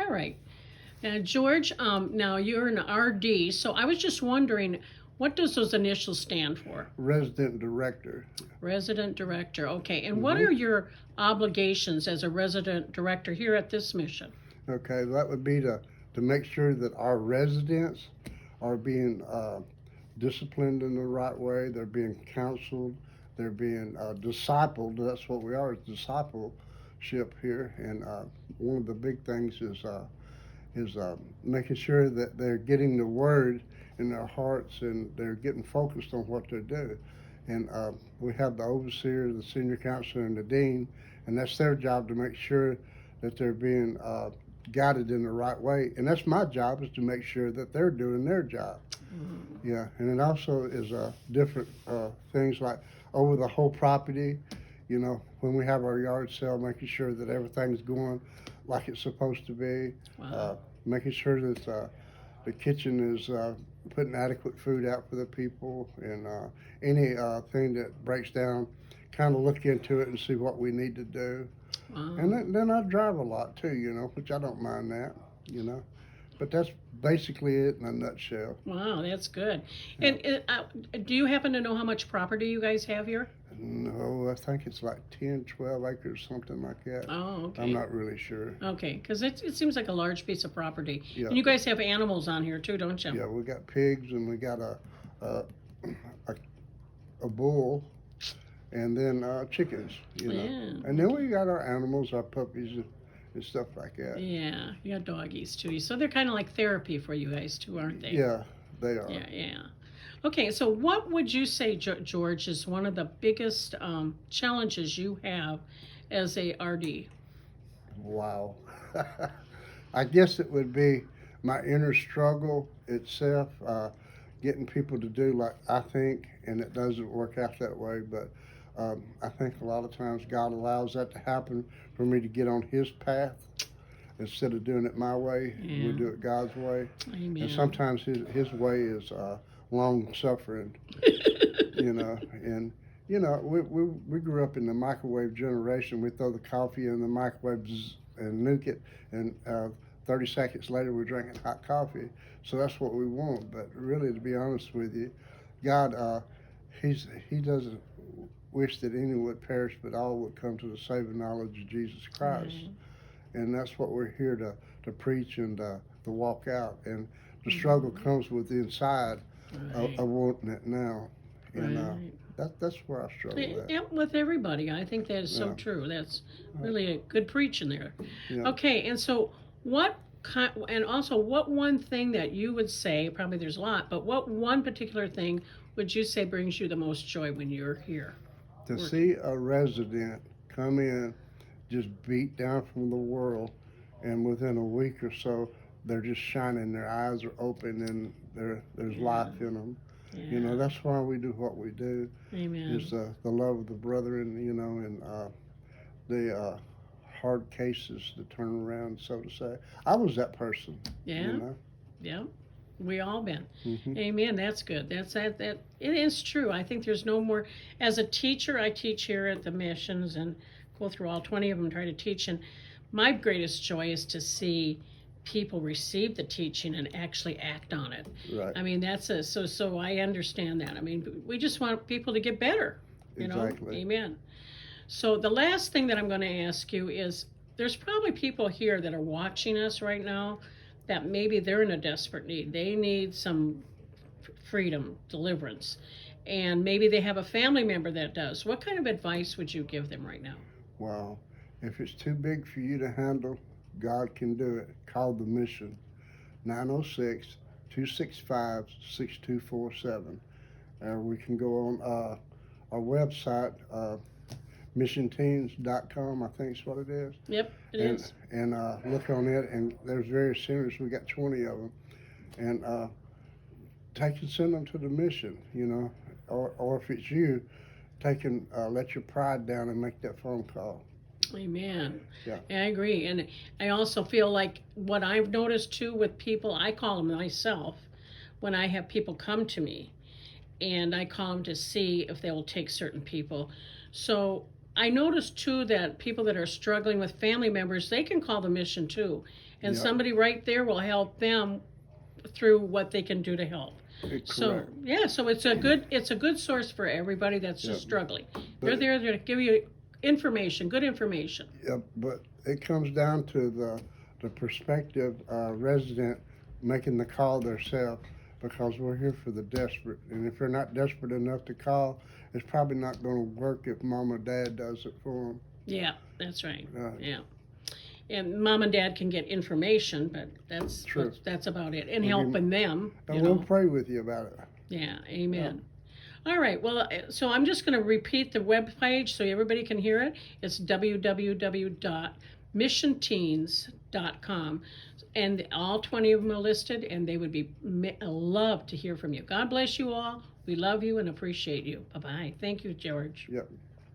All right. Now, George, now you're an RD, so I was just wondering, what does those initials stand for? Resident director. Resident director. Okay. And what Hmm. are your obligations as a resident director here at this mission? Okay, that would be to make sure that our residents are being disciplined in the right way. They're being counseled. They're being discipled. That's what we are, is discipleship here. And one of the big things is making sure that they're getting the word in their hearts and they're getting focused on what they do. And we have the overseer, the senior counselor, and the dean, and that's their job to make sure that they're being guided in the right way. And that's my job, is to make sure that they're doing their job. Yeah, and it also is different things like over the whole property. When we have our yard sale, making sure that everything's going like it's supposed to be. Wow. Making sure that the kitchen is putting adequate food out for the people, and any thing that breaks down, kind of look into it and see what we need to do. Wow. And then I drive a lot too, which I don't mind that, But that's basically it in a nutshell. Wow, that's good. Yeah. And do you happen to know how much property you guys have here? No, I think it's like 10, 12 acres, something like that. Oh, okay. I'm not really sure. Okay, because it seems like a large piece of property. Yeah. And you guys have animals on here too, don't you? Yeah, we got pigs, and we got a a bull, and then chickens, Yeah. And then we got our animals, our puppies, and stuff like that. Yeah, you got doggies too. So they're kind of like therapy for you guys too, aren't they? Yeah, they are. Yeah. Okay, so what would you say, George, is one of the biggest challenges you have as a RD? Wow. I guess it would be my inner struggle itself, getting people to do like I think, and it doesn't work out that way. But I think a lot of times God allows that to happen for me to get on His path instead of doing it my way. Yeah. We do it God's way. Amen. And sometimes His way is long suffering, and we grew up in the microwave generation. We throw the coffee in the microwave and nuke it, and 30 seconds later we're drinking hot coffee. So that's what we want. But really, to be honest with you, God, He doesn't wish that any would perish, but all would come to the saving knowledge of Jesus Christ. Mm-hmm. And that's what we're here to preach and to walk out. And the struggle comes with the inside of wanting it now. And that's where I struggle with. Yeah, with everybody. I think that is so true. That's really a good preaching there. Yeah. Okay, and so what one thing that you would say, probably there's a lot, but what one particular thing would you say brings you the most joy when you're here? To see a resident come in just beat down from the world, and within a week or so they're just shining, their eyes are open, and there's life in them. Yeah. That's why we do what we do. Amen. Is the love of the brethren, and the hard cases to turn around, so to say. I was that person. Yeah. Yeah. We all been. Mm-hmm. Amen. That's good. That it is true. I think there's no more. As a teacher, I teach here at the missions and go through all 20 of them, try to teach. And my greatest joy is to see people receive the teaching and actually act on it. Right. I mean, so I understand that. I mean, we just want people to get better. Exactly. Amen. So the last thing that I'm going to ask you is, there's probably people here that are watching us right now that maybe they're in a desperate need. They need some freedom, deliverance, and maybe they have a family member that does. What kind of advice would you give them right now? Wow. If it's too big for you to handle, God can do it. Call the mission, 906-265-6247. We can go on our website, missionteams.com, I think is what it is. Yep, it is. And look on it, and there's various centers. We got 20 of them. And take and send them to the mission, or if it's you, take and let your pride down and make that phone call. Amen. Yeah. I agree. And I also feel like what I've noticed too with people, I call them myself, when I have people come to me, and I call them to see if they will take certain people. So I noticed too that people that are struggling with family members, they can call the mission too. And Yep. somebody right there will help them through what they can do to help. So Correct. yeah, so it's a good source for everybody that's just Yep. struggling. But- They're there to give you information, good information. Yeah, but it comes down to the prospective resident making the call themselves, because we're here for the desperate. And if they're not desperate enough to call, it's probably not going to work if mom or dad does it for them. Yeah, that's right. Right. Yeah. And mom and dad can get information, but True. that's about it. And We'll be- helping them. And You we'll know. pray with you about it. Yeah, amen. All right, well, so I'm just going to repeat the web page so everybody can hear it. It's www.missionteens.com. And all 20 of them are listed, and they would be love to hear from you. God bless you all. We love you and appreciate you. Bye-bye. Thank you, George. Yep.